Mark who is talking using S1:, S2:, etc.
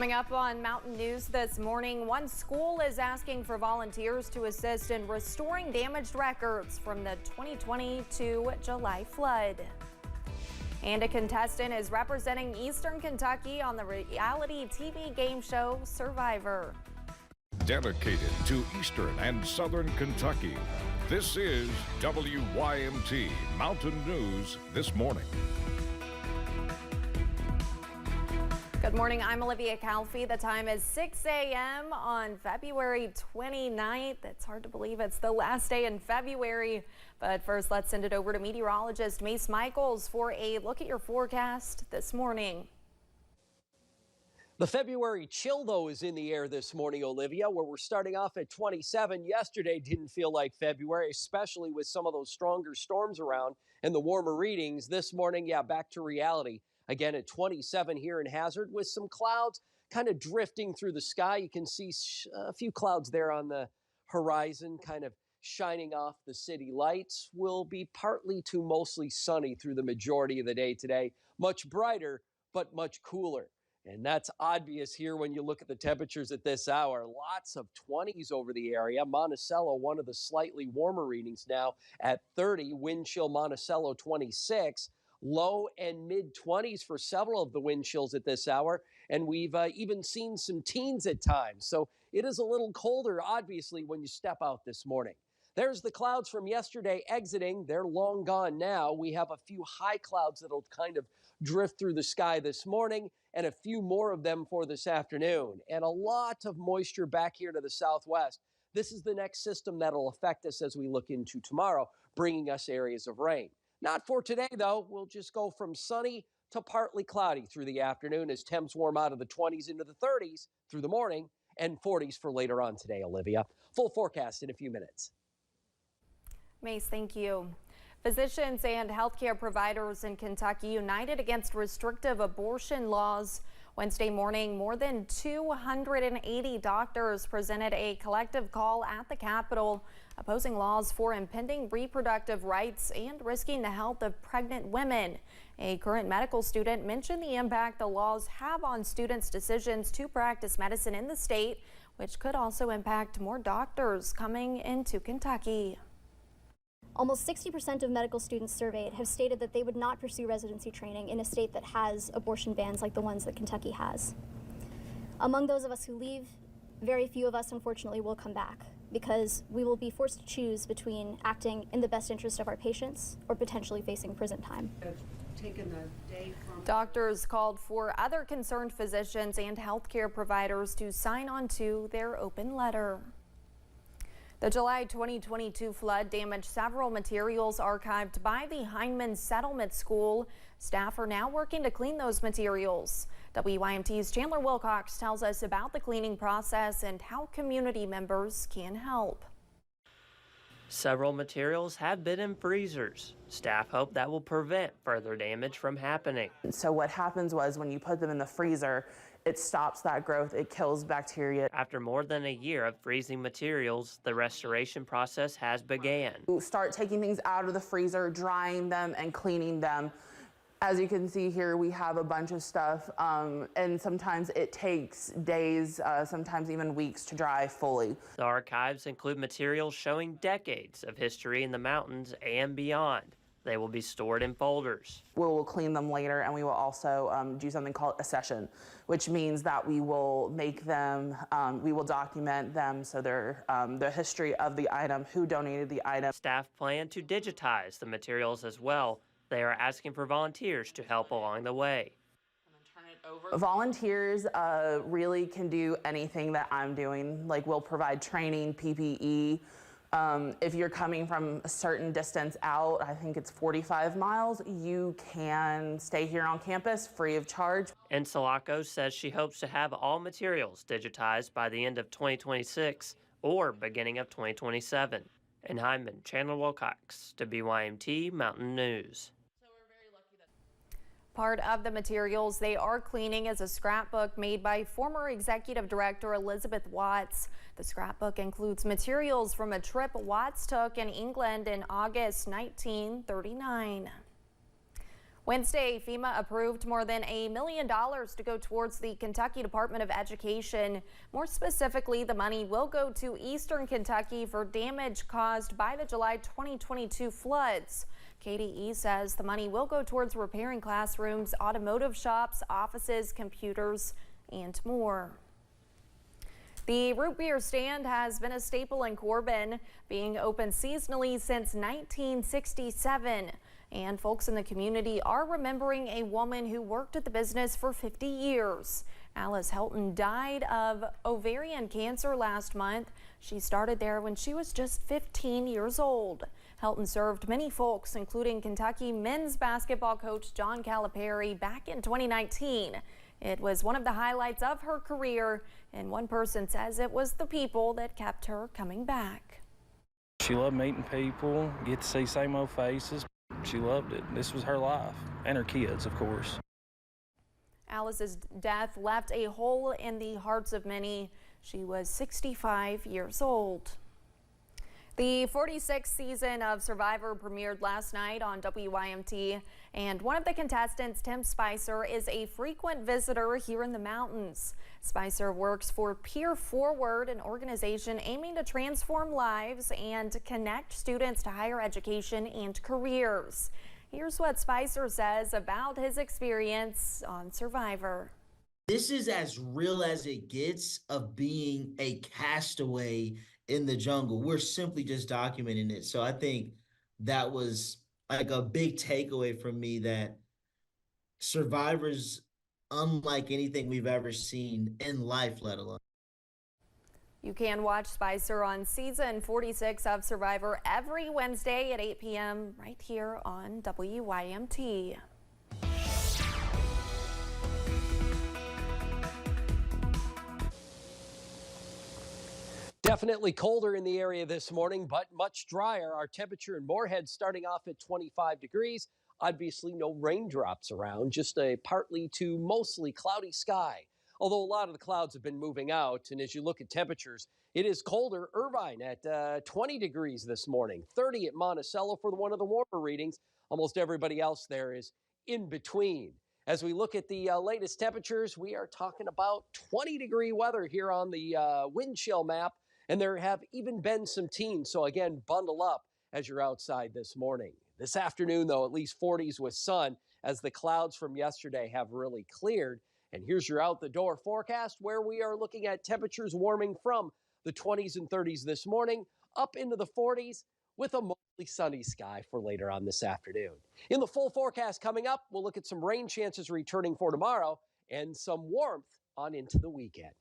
S1: Coming up on Mountain News this morning, one school is asking for volunteers to assist in restoring damaged records from the 2022 July flood. And a contestant is representing Eastern Kentucky on the reality TV game show Survivor.
S2: Dedicated to Eastern and Southern Kentucky, this is WYMT Mountain News This Morning.
S1: Good morning, I'm Olivia Calfee. The time is 6 a.m. on February 29th. It's hard to believe it's the last day in February. But first, let's send it over to meteorologist Mace Michaels for a look at your forecast this morning.
S3: The February chill, though, is in the air this morning, Olivia, where we're starting off at 27. Yesterday didn't feel like February, especially with some of those stronger storms around and the warmer readings. This morning, yeah, back to reality. Again, at 27 here in Hazard with some clouds kind of drifting through the sky. You can see a few clouds there on the horizon kind of shining off the city lights. Will be partly to mostly sunny through the majority of the day today. Much brighter, but much cooler. And that's obvious here when you look at the temperatures at this hour. Lots of 20s over the area. Monticello, one of the slightly warmer readings now at 30. Wind chill Monticello 26. Low and mid 20s for several of the wind chills at this hour. And we've even seen some teens at times. So it is a little colder, obviously, when you step out this morning. There's the clouds from yesterday exiting. They're long gone now. We have a few high clouds that'll kind of drift through the sky this morning and a few more of them for this afternoon. And a lot of moisture back here to the southwest. This is the next system that'll affect us as we look into tomorrow, bringing us areas of rain. Not for today, though. We'll just go from sunny to partly cloudy through the afternoon as temps warm out of the 20s into the 30s through the morning and 40s for later on today, Olivia. Full forecast in a few minutes.
S1: Mace, thank you. Physicians and healthcare providers in Kentucky united against restrictive abortion laws. Wednesday morning, more than 280 doctors presented a collective call at the Capitol, opposing laws for impending reproductive rights and risking the health of pregnant women. A current medical student mentioned the impact the laws have on students' decisions to practice medicine in the state, which could also impact more doctors coming into Kentucky.
S4: Almost 60% of medical students surveyed have stated that they would not pursue residency training in a state that has abortion bans like the ones that Kentucky has. Among those of us who leave, very few of us unfortunately will come back because we will be forced to choose between acting in the best interest of our patients or potentially facing prison time.
S1: Doctors called for other concerned physicians and healthcare providers to sign on to their open letter. The July 2022 flood damaged several materials archived by the Hindman Settlement School. Staff are now working to clean those materials. WYMT's Chandler Wilcox tells us about the cleaning process and how community members can help.
S5: Several materials have been in freezers. Staff hope that will prevent further damage from happening.
S6: So what happens was when you put them in the freezer, it stops that growth, it kills bacteria.
S5: After more than a year of freezing materials, the restoration process has begun.
S6: Start taking things out of the freezer, drying them and cleaning them. As you can see here, we have a bunch of stuff, and sometimes it takes days, sometimes even weeks to dry fully.
S5: The archives include materials showing decades of history in the mountains and beyond. They will be stored in folders.
S6: We will clean them later, and we will also do something called a session, which means that we will make them, we will document them, so they're the history of the item, who donated the item.
S5: Staff plan to digitize the materials as well. They are asking for volunteers to help along the way.
S6: Volunteers really can do anything that I'm doing. Like, we'll provide training, PPE. If you're coming from a certain distance out, I think it's 45 miles, you can stay here on campus free of charge.
S5: And Salako says she hopes to have all materials digitized by the end of 2026 or beginning of 2027. In Hindman, Chandler Wilcox, WYMT Mountain News.
S1: Part of the materials they are cleaning is a scrapbook made by former executive director Elizabeth Watts. The scrapbook includes materials from a trip Watts took in England in August 1939. Wednesday, FEMA approved more than $1 million to go towards the Kentucky Department of Education. More specifically, the money will go to Eastern Kentucky for damage caused by the July 2022 floods. KDE says the money will go towards repairing classrooms, automotive shops, offices, computers, and more. The root beer stand has been a staple in Corbin, being open seasonally since 1967. And folks in the community are remembering a woman who worked at the business for 50 years. Alice Helton died of ovarian cancer last month. She started there when she was just 15 years old. Helton served many folks, including Kentucky men's basketball coach John Calipari back in 2019. It was one of the highlights of her career, and one person says it was the people that kept her coming back.
S7: She loved meeting people, get to see same old faces. She loved it. This was her life, and her kids, of course.
S1: Alice's death left a hole in the hearts of many. She was 65 years old. The 46th season of Survivor premiered last night on WYMT, and one of the contestants, Tim Spicer, is a frequent visitor here in the mountains. Spicer works for Peer Forward, an organization aiming to transform lives and connect students to higher education and careers. Here's what Spicer says about his experience on Survivor.
S8: This is as real as it gets of being a castaway in the jungle. We're simply just documenting it. So I think that was like a big takeaway from me, that Survivor's unlike anything we've ever seen in life, let alone.
S1: You can watch Spicer on season 46 of Survivor every Wednesday at 8 p.m. right here on WYMT.
S3: Definitely colder in the area this morning, but much drier. Our temperature in Moorhead starting off at 25 degrees. Obviously no raindrops around, just a partly to mostly cloudy sky. Although a lot of the clouds have been moving out, and as you look at temperatures, it is colder. Irvine at 20 degrees this morning, 30 at Monticello for one of the warmer readings. Almost everybody else there is in between. As we look at the latest temperatures, we are talking about 20-degree weather here on the wind chill map, and there have even been some teens. So again, bundle up as you're outside this morning. This afternoon, though, at least 40s with sun as the clouds from yesterday have really cleared. And here's your out the door forecast, where we are looking at temperatures warming from the 20s and 30s this morning up into the 40s with a mostly sunny sky for later on this afternoon. In the full forecast coming up, we'll look at some rain chances returning for tomorrow and some warmth on into the weekend.